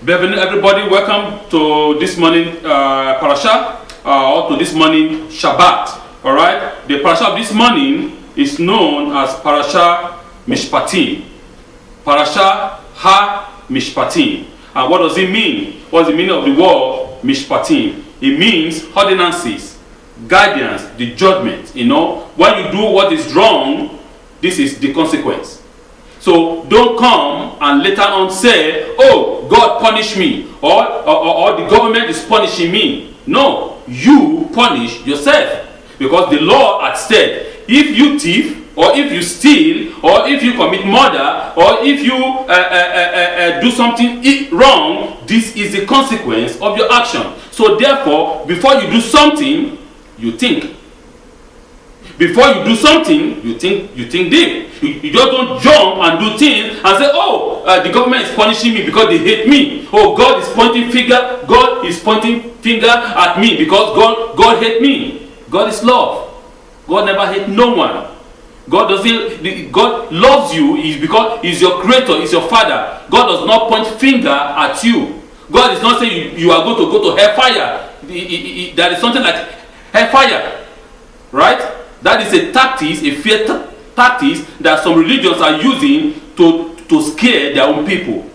Bienvenue everybody, welcome to this morning parasha or to this morning Shabbat. Alright, the parasha of this morning is known as Parasha Mishpatim. Parasha Ha Mishpatim. And what does it mean? What's the meaning of the word Mishpatim? It means ordinances, guidance, the judgment. You know, when you do what is wrong, this is the consequence. So don't come and later on say, oh, God punished me, or the government is punishing me. No, you punish yourself. Because the law had said, if you thief, or if you steal, or if you commit murder, or if you do something wrong, this is the consequence of your action. So therefore, before you do something, you think. Before you do something, you think deep. You just don't jump and do things and say, oh, the government is punishing me because they hate me. Oh, God is pointing finger at me because God hate me. God is love. God never hate no one. God loves you is because He's your creator, He's your father. God does not point finger at you. God is not saying you are going to go to hellfire. There is something like hellfire, right? That is a tactics, a fear tactics that some religions are using to scare their own people.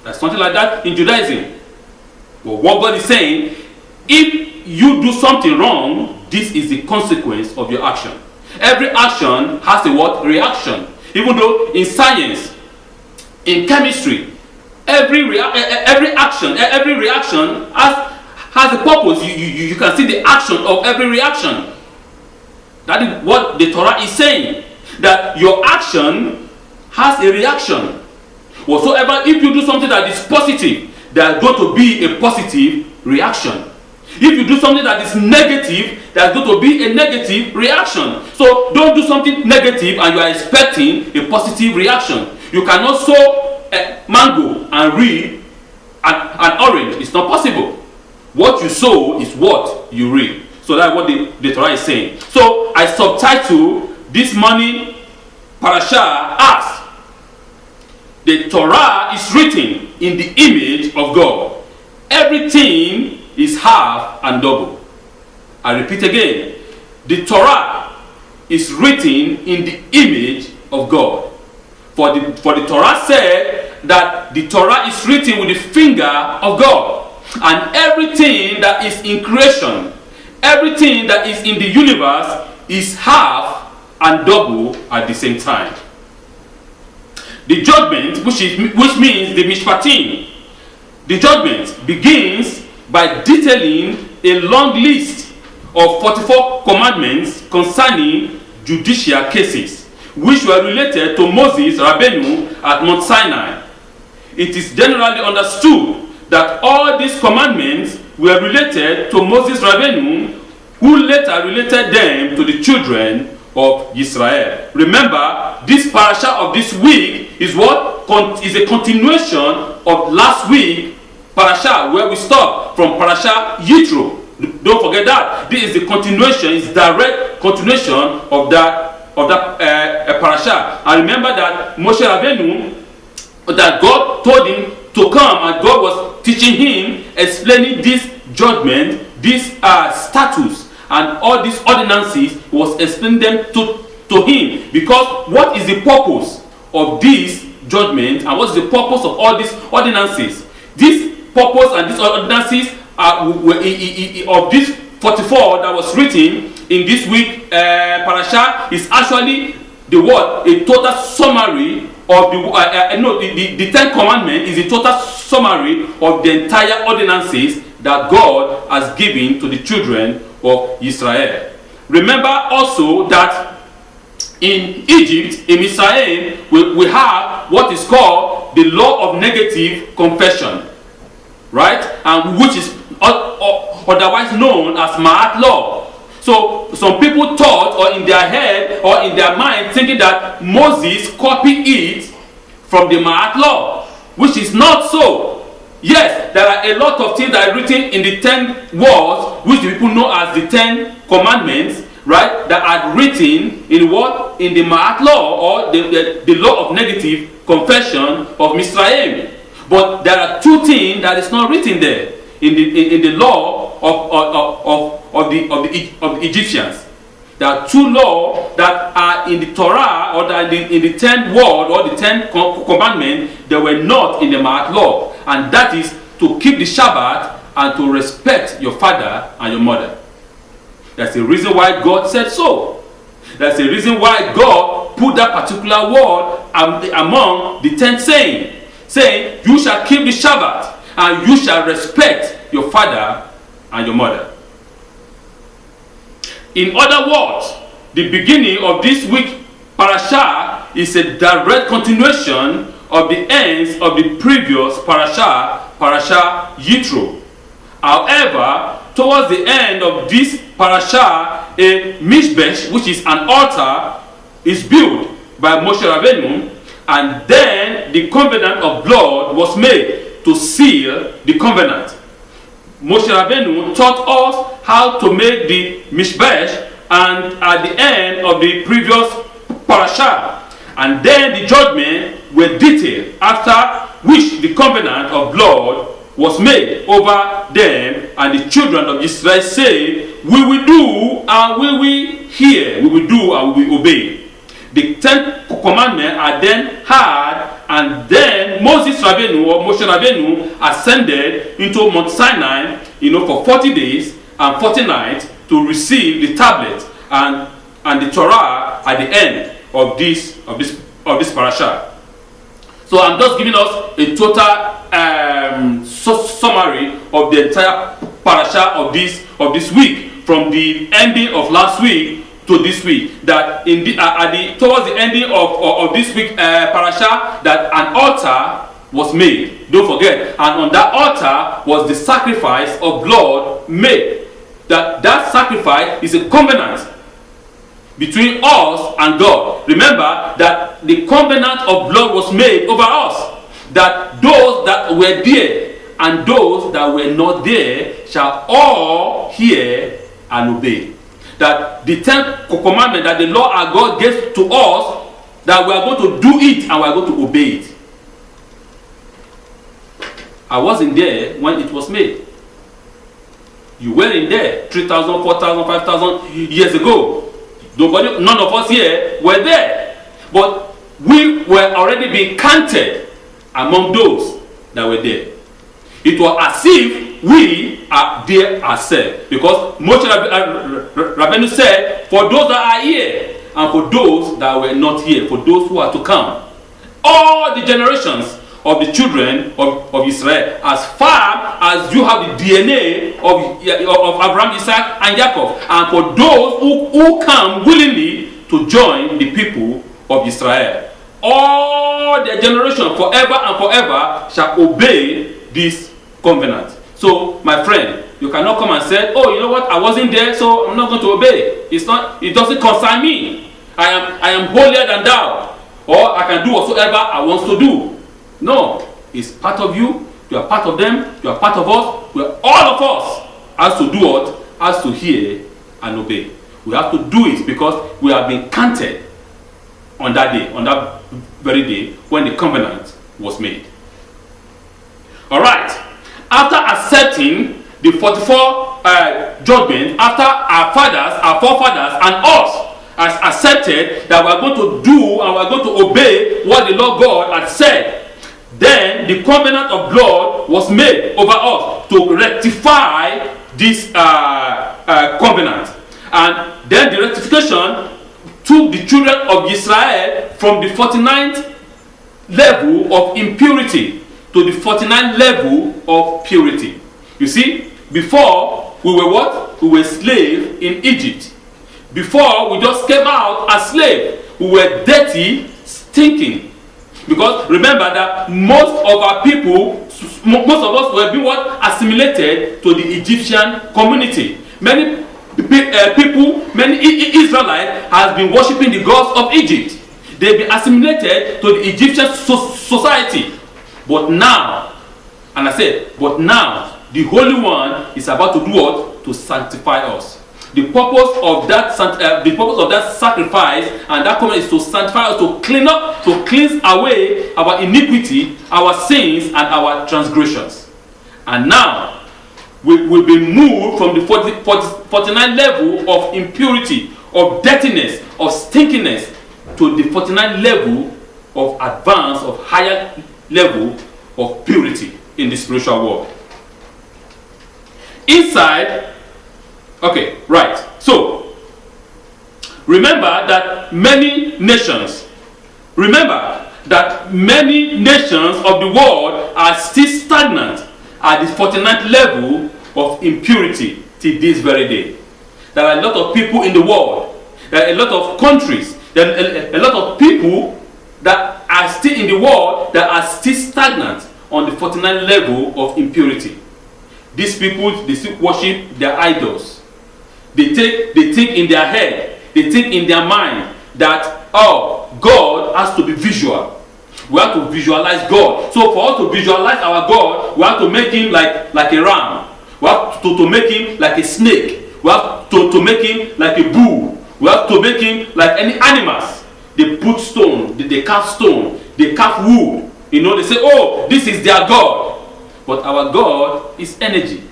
There's something like that in Judaism. But what God is saying, if you do something wrong, this is the consequence of your action. Every action has a what? Reaction. Even though in science, in chemistry, every reaction has a purpose. You can see the action of every reaction. That is what the Torah is saying. That your action has a reaction. Whatsoever, if you do something that is positive, there is going to be a positive reaction. If you do something that is negative, there is going to be a negative reaction. So don't do something negative and you are expecting a positive reaction. You cannot sow a mango and reap an orange. It's not possible. What you sow is what you reap. So that's what the Torah is saying. So I subtitle this morning parasha as the Torah is written in the image of God. Everything is half and double. I repeat again. The Torah is written in the image of God. For the Torah said that the Torah is written with the finger of God. And everything that is in creation, everything that is in the universe is half and double at the same time. The judgment, which means the Mishpatim, the judgment begins by detailing a long list of 44 commandments concerning judicial cases, which were related to Moses Rabbeinu at Mount Sinai. It is generally understood that all these commandments were related to Moses Rabbeinu, who later related them to the children of Israel. Remember, this parasha of this week is a continuation of last week parasha, where we stopped from parasha Yitro. Don't forget that. This is the continuation, it's direct continuation of that parasha. And remember that Moshe Rabbeinu, that God told him to come, and God was teaching him, explaining this judgment, this status, and all these ordinances. Was explaining them to him, because what is the purpose of this judgment and what is the purpose of all these ordinances? This purpose and these ordinances of this 44 that was written in this week parasha is actually a total summary of the Ten Commandments is a total summary of the entire ordinances that God has given to the children of Israel. Remember also that in Egypt, in Israel, we have what is called the law of negative confession, right? And which is otherwise known as Ma'at law. So some people thought, or in their head or in their mind, thinking that Moses copied it from the Ma'at law, which is not so. Yes, there are a lot of things that are written in the 10 words, which the people know as the 10 commandments, right? That are written in what? In the Ma'at law, or the law of negative confession of Mizraim. But there are two things that is not written there in the law of the Egyptians. There are two laws that are in the Torah, or that in the 10th word or the 10th commandment. They were not in the Ma'at law, and that is to keep the Shabbat and to respect your father and your mother. That's the reason why God said so. That's the reason why God put that particular word among the 10 saying, you shall keep the Shabbat and you shall respect your father and your mother. In other words, the beginning of this week's parasha is a direct continuation of the ends of the previous parasha Yitro. However, towards the end of this parasha, a mishbesh, which is an altar, is built by Moshe Rabbeinu, and then the covenant of blood was made to seal the covenant. Moshe Rabbeinu taught us how to make the mishbesh, and at the end of the previous parasha, and then the judgment were detailed, after which the covenant of blood was made over them, and the children of Israel say, we will do and we will hear, we will do and we will obey. The 10th commandment are then heard, and then Moses Rabbeinu or Moshe Rabbeinu ascended into Mount Sinai, for 40 days and 40 nights to receive the tablet and the Torah at the end of this parasha. So I'm just giving us a total summary of the entire parasha of this week, from the ending of last week to this week. That towards the ending of this week parasha, that an altar was made. Don't forget, and on that altar was the sacrifice of blood made. That sacrifice is a covenant between us and God. Remember that the covenant of blood was made over us, that those that were there and those that were not there shall all hear and obey. That the 10th commandment that the Lord our God gave to us, that we are going to do it and we are going to obey it. I wasn't there when it was made. You weren't there 3,000, 4,000, 5,000 years ago. None of us here were there. But we were already being counted among those that were there. It was as if we are there ourselves. Because Moshe Rabbeinu said, for those that are here and for those that were not here, for those who are to come, all the generations of the children of Israel, as far as you have the DNA of Abraham, Isaac, and Jacob, and for those who come willingly to join the people of Israel, all their generation forever and forever shall obey this covenant. So, my friend, you cannot come and say, oh, you know what, I wasn't there, so I'm not going to obey. It doesn't concern me. I am holier than thou, or I can do whatsoever I want to do. No, it's part of you. You are part of them. You are part of us. All of us has to do what? Has to hear and obey. We have to do it because we have been counted on that day, on that very day when the covenant was made. All right. After accepting the 44 judgment, after our fathers, our forefathers, and us has accepted that we are going to do and we are going to obey what the Lord God had said, then the covenant of blood was made over us to rectify this covenant. And then the rectification took the children of Israel from the 49th level of impurity to the 49th level of purity. You see, before we were what? We were slaves in Egypt. Before we just came out as slaves, we were dirty, stinking. Because remember that most of our people, most of us were being what? Assimilated to the Egyptian community. Many people, many Israelites have been worshipping the gods of Egypt. They've been assimilated to the Egyptian society. But now, and I said, but now, the Holy One is about to do what? To sanctify us. The purpose of that sacrifice and that covenant is to sanctify us, to clean up, to cleanse away our iniquity, our sins, and our transgressions. And now we will be moved from the 49 level of impurity, of dirtiness, of stinkiness, to the 49 level of advance, of higher level of purity in the spiritual world. Inside, okay, right. So, remember that many nations of the world are still stagnant at the 49th level of impurity till this very day. There are a lot of people in the world, there are a lot of countries, there are a lot of people that are still in the world that are still stagnant on the 49th level of impurity. These people, they still worship their idols. They think in their head, they think in their mind that, oh, God has to be visual. We have to visualize God. So for us to visualize our God, we have to make him like a ram. We have to make him like a snake. We have to make him like a bull. We have to make him like any animals. They put stone, they carve stone, they carve wood. You know, they say, oh, this is their God. But our God is energy.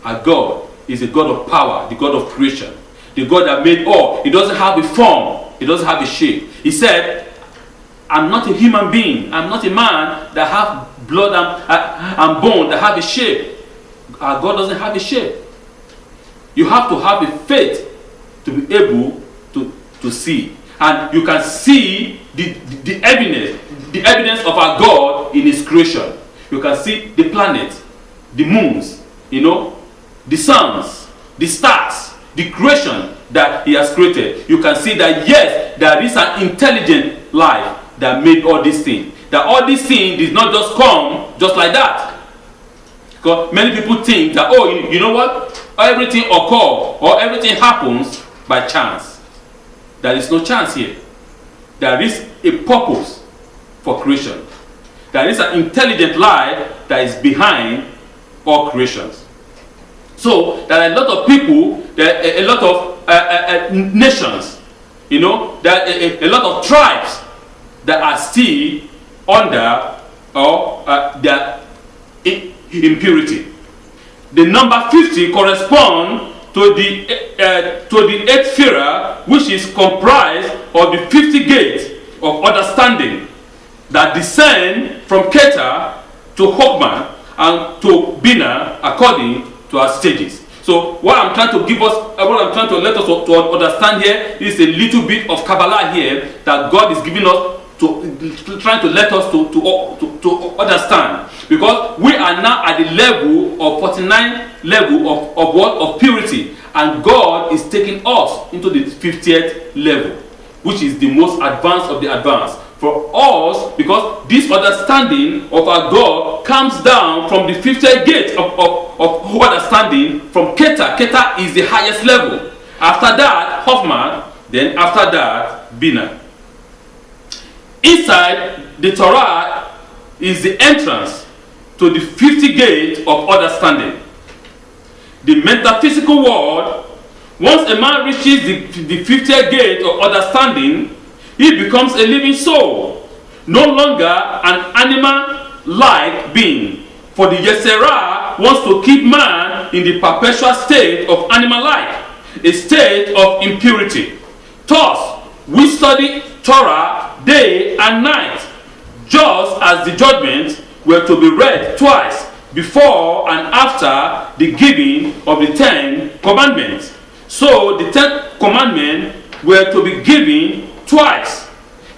Our God is a God of power, the God of creation, the God that made all. He doesn't have a form. He doesn't have a shape. He said, I'm not a human being. I'm not a man that have blood and bone that have a shape. Our God doesn't have a shape. You have to have a faith to be able to see. And you can see the evidence of our God in his creation. You can see the planets, the moons, you know, the suns, the stars, the creation that he has created. You can see that yes, there is an intelligent life that made all these things. That all these things did not just come just like that. Because many people think that, oh, you know what? Everything occurs or everything happens by chance. There is no chance here. There is a purpose for creation. There is an intelligent life that is behind all creations. So there are a lot of people, there are a lot of nations, you know, there are a lot of tribes that are still under their impurity. The number 50 corresponds to the 8th Pharaoh, which is comprised of the 50 gates of understanding that descend from Keter to Chokmah and to Bina according to our stages. So what I'm trying to let us to understand here is a little bit of Kabbalah here that God is giving us trying to let us to understand, because we are now at the level of 49 level of purity, and God is taking us into the 50th level, which is the most advanced of the advanced for us, because this understanding of our God comes down from the 50th gate of understanding from Keter. Keter is the highest level. After that, Chokmah, then after that, Bina. Inside the Torah is the entrance to the 50 gate of understanding. The metaphysical world, once a man reaches the 50th gate of understanding, he becomes a living soul, no longer an animal-like being. For the Yeserah wants to keep man in the perpetual state of animal-like, a state of impurity. Thus, we study Torah day and night, just as the judgments were to be read twice before and after the giving of the 10 commandments. So the 10 commandments were to be given twice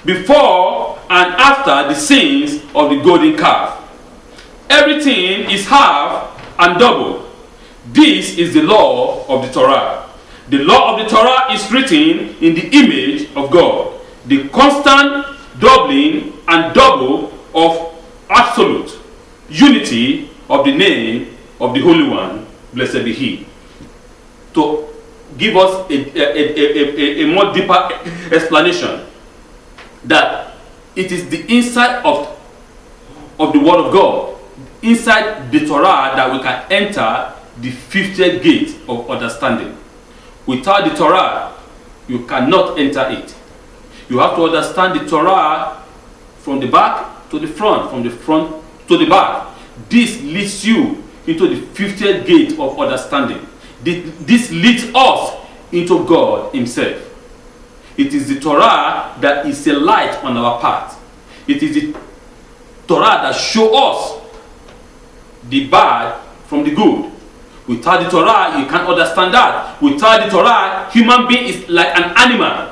before and after the sins of the golden calf. Everything is half and double. This is the law of the Torah. The law of the Torah is written in the image of God, the constant doubling and double of absolute unity of the name of the Holy One, blessed be He. To give us a more deeper explanation, that it is the inside of the Word of God, inside the Torah, that we can enter the 50th gate of understanding. Without the Torah, you cannot enter it. You have to understand the Torah from the back to the front, from the front to the back. This leads you into the 50th gate of understanding. This leads us into God Himself. It is the Torah that is a light on our path. It is the Torah that shows us the bad from the good. Without the Torah, you can't understand that. Without the Torah, human being is like an animal.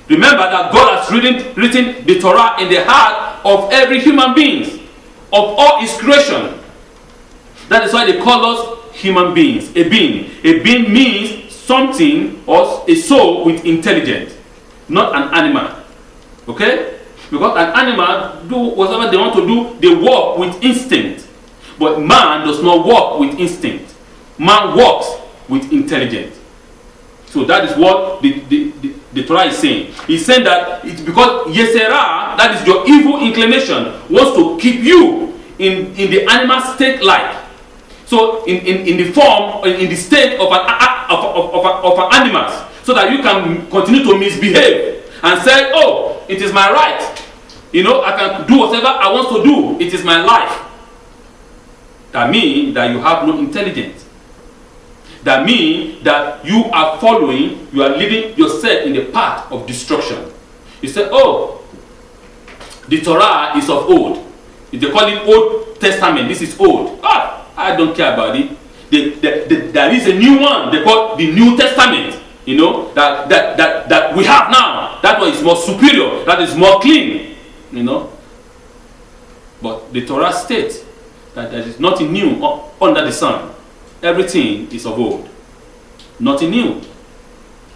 Remember that God has written the Torah in the heart of every human being, of all His creation. That is why they call us human beings. A being. A being means something or a soul with intelligence, not an animal. Okay? Because an animal do whatever they want to do, they walk with instinct. But man does not walk with instinct. Man walks with intelligence. So that is what the Torah is saying. He's saying that it's because Yesera, that is your evil inclination, wants to keep you in the animal state like. So in the form, in the state of an animal, so that you can continue to misbehave and say, oh, it is my right. You know, I can do whatever I want to do. It is my life. That means that you have no intelligence. That means that you are following, you are leading yourself in the path of destruction. You say, oh, the Torah is of old. They call it Old Testament. This is old. I don't care about it. There is a new one. They call the New Testament. You know, that we have now. That one is more superior. That is more clean. You know. But the Torah states that there is nothing new under the sun. Everything is of old. Nothing new.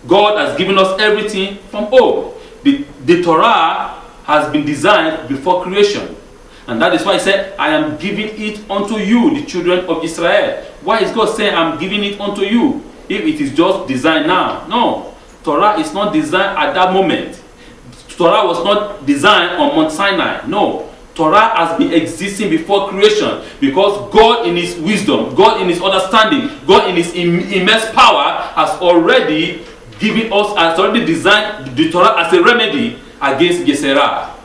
God has given us everything from old. The Torah has been designed before creation. And that is why He said, I am giving it unto you, the children of Israel. Why is God saying, I am giving it unto you, if it is just designed now? No. Torah is not designed at that moment. Torah was not designed on Mount Sinai. No. Torah has been existing before creation, because God in His wisdom, God in His understanding, God in His immense power has already given us, has already designed the Torah as a remedy against Yesera.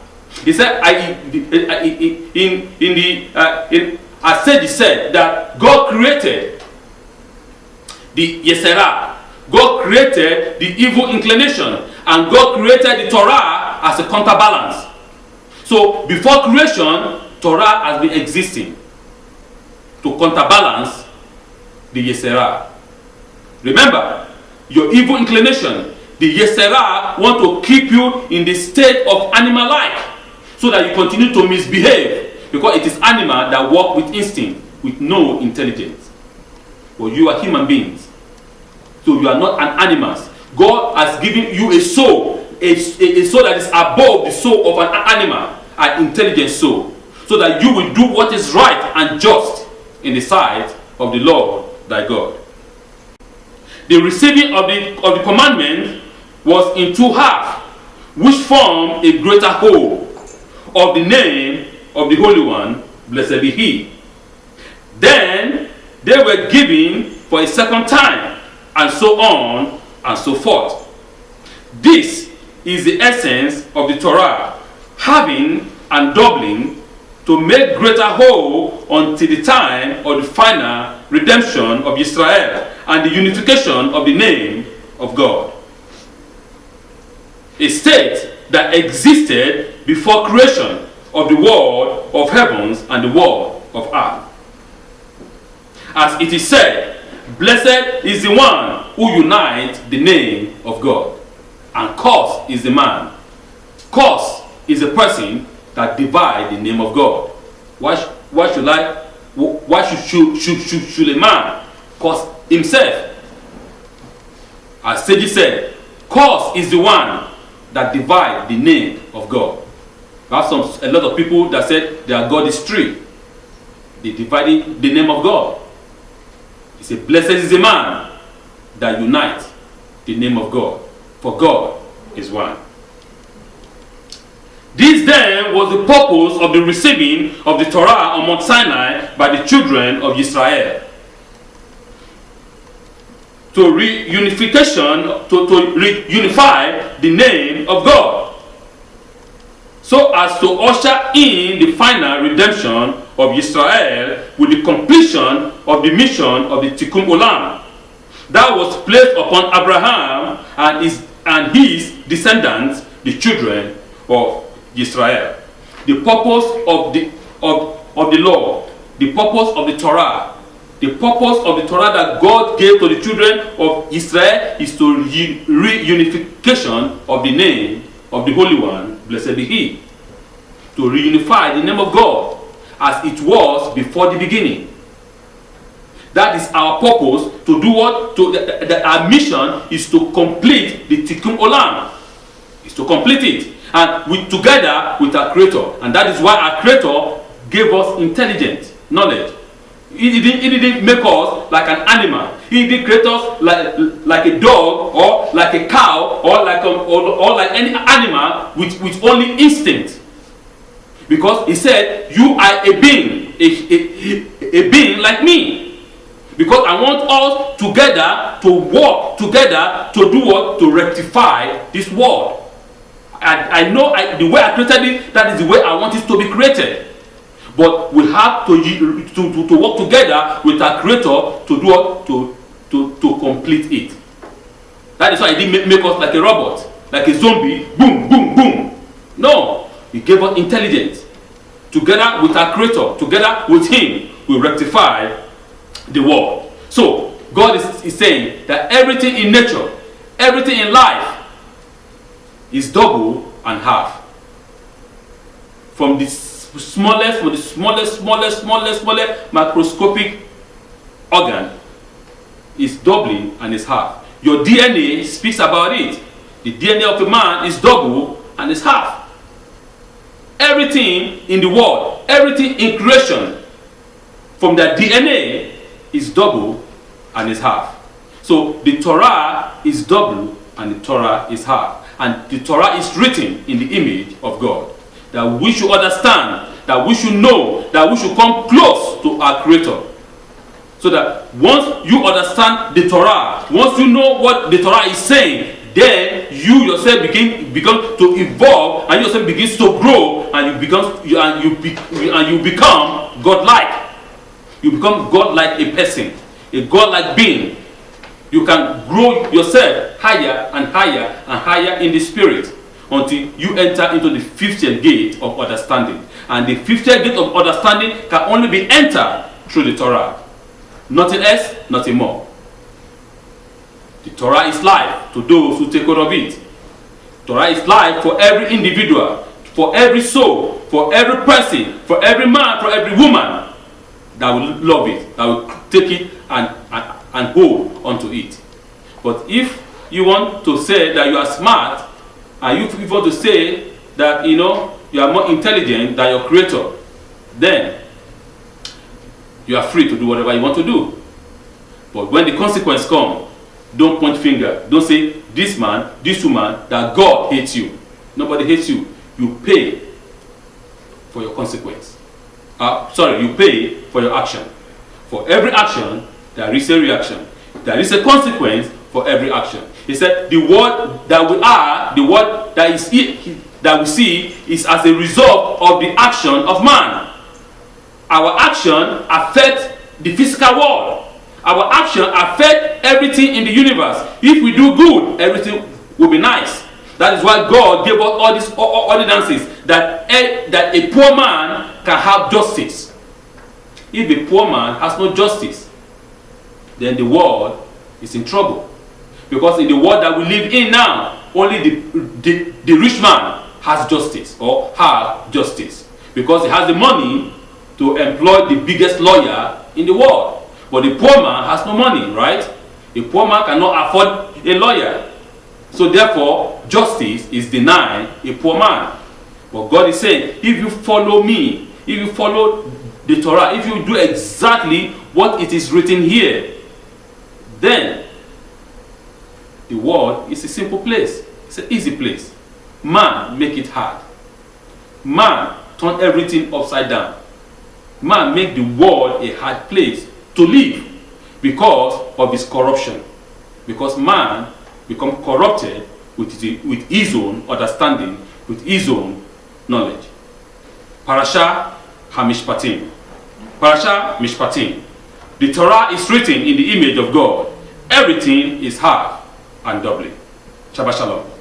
He said, he said that God created the Yesera, God created the evil inclination, and God created the Torah as a counterbalance. So before creation, Torah has been existing to counterbalance the Yesera. Remember, your evil inclination, the Yesera want to keep you in the state of animal-like, so that you continue to misbehave, because it is animal that walk with instinct, with no intelligence. But you are human beings, so you are not an animal. God has given you a soul, a soul that is above the soul of an animal, an intelligent soul, so that you will do what is right and just in the sight of the Lord thy God. The receiving of the commandment was in two halves, which form a greater whole, of the name of the Holy One, blessed be He. Then they were given for a second time, and so on and so forth. This is the essence of the Torah, having and doubling, to make greater whole until the time of the final redemption of Israel and the unification of the name of God. A state that existed before creation of the world of heavens and the world of earth. As it is said, blessed is the one who unites the name of God, and cursed is the man. Cursed is the person that divides the name of God. Why should a man curse himself? As Sage said, cursed is the one that divides the name of God. We have a lot of people that said their God is three. They divided the name of God. He said, blessed is the man that unites the name of God, for God is one. This then was the purpose of the receiving of the Torah on Mount Sinai by the children of Israel. to reunification, to reunify the name of God, so as to usher in the final redemption of Israel with the completion of the mission of the Tikkun Olam that was placed upon Abraham and his descendants, the children of Israel. The purpose of the law, the purpose of the Torah, the purpose of the Torah that God gave to the children of Israel is to reunification of the name of the Holy One, blessed be He. To reunify the name of God as it was before the beginning. That is our purpose, to do what? Our mission is to complete the Tikkun Olam. Is to complete it. And together with our Creator. And that is why our Creator gave us intelligence, knowledge. He didn't make us like an animal. He didn't create us like a dog or like a cow or like any animal with only instinct. Because He said, you are a being, a being like me. Because I want us together to work together to do what? To rectify this world. I know the way I created it, that is the way I want it to be created. But we have to work together with our Creator to do what? To complete it. That is why He didn't make us like a robot, like a zombie, boom, boom, boom. No, He gave us intelligence. Together with our Creator, together with Him, we rectify the world. So God is saying that everything in nature, everything in life is double and half. From the smallest microscopic organ is doubling and is half. Your DNA speaks about it. The DNA of a man is double and is half. Everything in the world, everything in creation, from their DNA is double and is half. So the Torah is double and the Torah is half. And the Torah is written in the image of God. That we should understand, that we should know, that we should come close to our Creator. So that once you understand the Torah, once you know what the Torah is saying, then you yourself become to evolve, and yourself begins to grow, and you become God-like. You become God-like a person, a God-like being. You can grow yourself higher and higher and higher in the spirit until you enter into the 50th gate of understanding. And the 50th gate of understanding can only be entered through the Torah. Nothing else, nothing more. The Torah is life to those who take hold of it. Torah is life for every individual, for every soul, for every person, for every man, for every woman that will love it, that will take it and hold onto it. But if you want to say that you are smart, and you want to say that you are more intelligent than your Creator, then you are free to do whatever you want to do. But when the consequence comes, don't point finger. Don't say this man, this woman, that God hates you. Nobody hates you. You pay for your consequence. You pay for your action. For every action, there is a reaction. There is a consequence for every action. He said, the world that we are, the world that we see, is as a result of the action of man. Our action affects the physical world. Our action affects everything in the universe. If we do good, everything will be nice. That is why God gave us all these ordinances, that a poor man can have justice. If a poor man has no justice, then the world is in trouble. Because in the world that we live in now, only the rich man has justice or have justice. Because he has the money to employ the biggest lawyer in the world. But the poor man has no money, right? A poor man cannot afford a lawyer. So therefore, justice is denied a poor man. But God is saying, if you follow me, if you follow the Torah, if you do exactly what it is written here, then the world is a simple place. It's an easy place. Man make it hard. Man turn everything upside down. Man make the world a hard place to live because of his corruption. Because man become corrupted with his own understanding, with his own knowledge. Parasha HaMishpatim. Parasha Mishpatim. The Torah is written in the image of God. Everything is half and doubly. Shabbat Shalom.